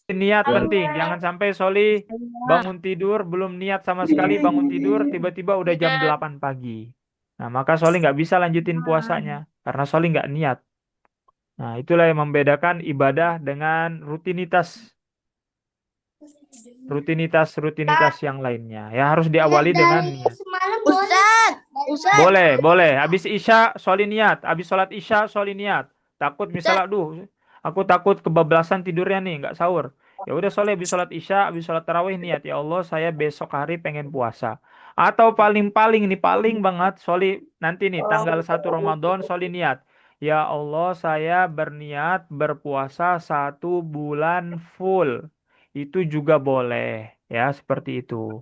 Niat penting. Jangan sampai Soli bangun tidur, belum niat sama sekali bangun tidur, tiba-tiba udah jam 8 pagi. Nah, maka Soli nggak bisa lanjutin puasanya. Karena Soli nggak niat. Nah, itulah yang membedakan ibadah dengan rutinitas yang lainnya. Ya harus diawali dengan niat. Boleh. Habis Isya Soli niat, habis sholat Isya Soli niat. Takut misalnya, Aku takut kebablasan tidurnya nih, nggak sahur. Ya udah Soli habis sholat isya, habis sholat tarawih niat ya Allah saya besok hari pengen puasa. Atau paling-paling nih paling banget Soli nanti nih tanggal 1 Ramadan Soli niat. Ya Allah saya berniat berpuasa 1 bulan full. Itu juga boleh ya seperti itu.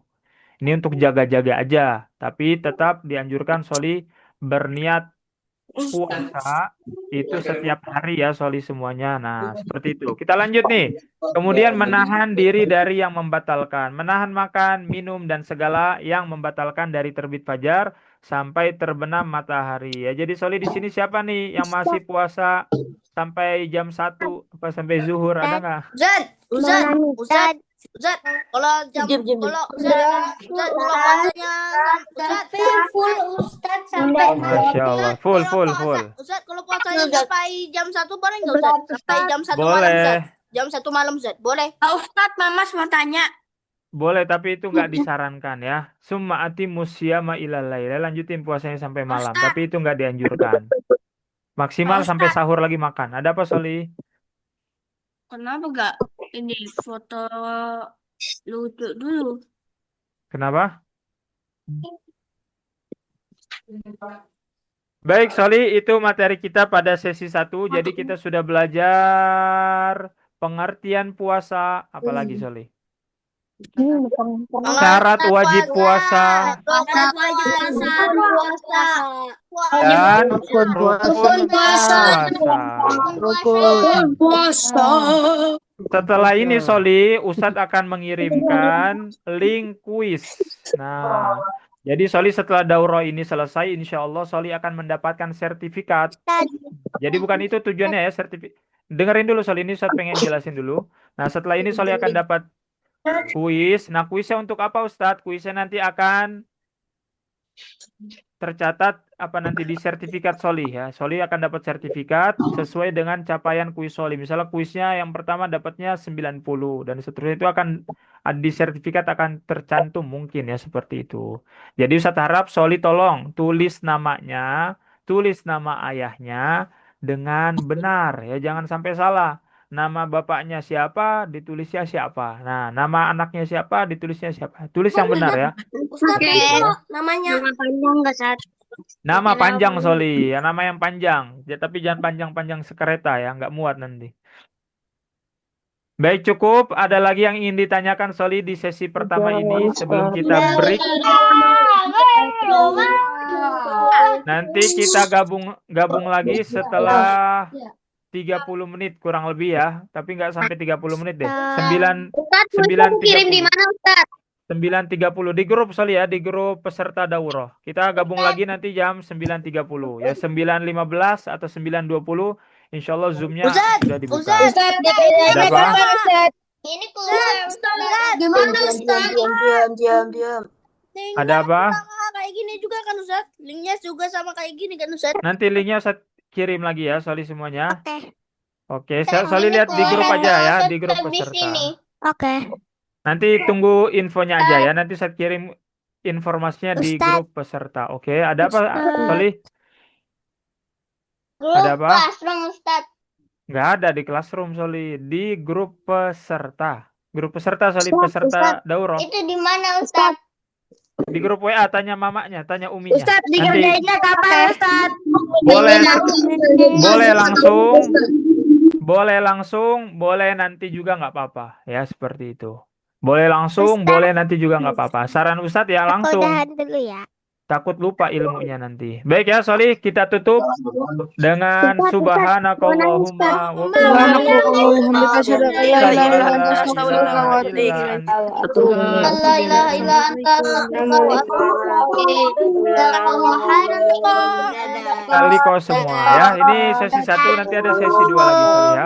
Ini untuk jaga-jaga aja, tapi tetap dianjurkan Soli berniat puasa itu setiap hari ya Soli semuanya. Nah, seperti itu. Kita lanjut nih. Kemudian menahan diri dari yang membatalkan, menahan makan, minum dan segala yang membatalkan dari terbit fajar sampai terbenam matahari. Ya, jadi Soli di sini siapa nih yang masih puasa sampai jam 1 apa sampai zuhur ada nggak? Ustaz, kalau puasanya full Ustaz sampai Masya Allah, full. Ustaz, kalau puasanya sampai jam 1 boleh nggak Ustaz? Sampai jam 1 malam Boleh. Ustaz. Jam 1 malam Ustaz, boleh? Ustadz, Mamas mau tanya. Boleh, tapi itu nggak disarankan ya. Summa atimus syiyama ilal lail. Lanjutin puasanya sampai malam, Ustaz. tapi itu nggak dianjurkan. Maksimal Ustaz. sampai sahur lagi makan. Ada apa, Soli? Kenapa gak ini foto lucu dulu? Kenapa? Baik, Soli, itu materi kita pada sesi 1. Jadi kita sudah belajar pengertian puasa. Apalagi, Soli? Syarat wajib puasa dan rukun puasa. Setelah ini Soli, Ustadz akan mengirimkan link kuis. Nah, jadi Soli setelah daurah ini selesai, insya Allah Soli akan mendapatkan sertifikat. Jadi bukan itu tujuannya ya, sertifikat. Dengerin dulu Soli, ini Ustadz pengen jelasin dulu. Nah, setelah ini Soli akan dapat kuis. Nah, kuisnya untuk apa Ustadz? Kuisnya nanti akan tercatat apa nanti di sertifikat Soli ya. Soli akan dapat sertifikat sesuai dengan capaian kuis Soli. Misalnya kuisnya yang pertama dapatnya 90 dan seterusnya itu akan di sertifikat akan tercantum mungkin ya seperti itu. Jadi Ustadz harap Soli tolong tulis namanya, tulis nama ayahnya dengan benar ya, jangan sampai salah. Nama bapaknya siapa, ditulisnya siapa. Nah, nama anaknya siapa, ditulisnya siapa. Tulis yang benar ya. Ustaz, itu namanya panjang nggak saat? Nama panjang Soli, ya nama yang panjang. Ya, tapi jangan panjang-panjang sekereta ya, nggak muat nanti. Baik, cukup. Ada lagi yang ingin ditanyakan Soli di sesi pertama ini sebelum kita break. Nanti kita gabung lagi setelah 30 menit kurang lebih ya, tapi nggak sampai 30 menit deh. 9 kirim di mana Ustaz? 9.30 di grup Soli ya, di grup peserta daurah. Kita gabung lagi nanti jam 9.30 ya, 9.15 atau 9.20 insya Allah Zoom-nya sudah dibuka. Ustaz, Ada apa? ini keluar. Gimana Ustaz? Diam. Ada apa? Kayak gini juga kan Ustaz? Linknya juga sama kayak gini kan Ustaz? Nanti linknya saya kirim lagi ya Soli semuanya. Oke. Oke, Soli lihat di grup aja ya, di grup peserta. Oke. Nanti tunggu infonya aja ya. Nanti saya kirim informasinya di grup peserta. Oke, ada apa, Soli? Ada apa? Classroom Ustaz. Nggak ada di classroom, Soli. Di grup peserta. Grup peserta, Soli. Peserta daurah. Itu di mana Ustaz? Di grup WA, tanya mamanya, tanya uminya. Ustaz, Nanti dikerjainnya kapan Ustaz? boleh langsung, boleh nanti juga nggak apa-apa. Ya, seperti itu. Boleh langsung, boleh nanti juga nggak apa-apa. Saran Ustadz ya langsung. Dulu ya. Takut lupa ilmunya nanti. Baik ya, Soli, kita tutup dengan subhanakallahumma wa kali kau semua ya. Ini sesi 1, nanti ada sesi 2 lagi Soli ya.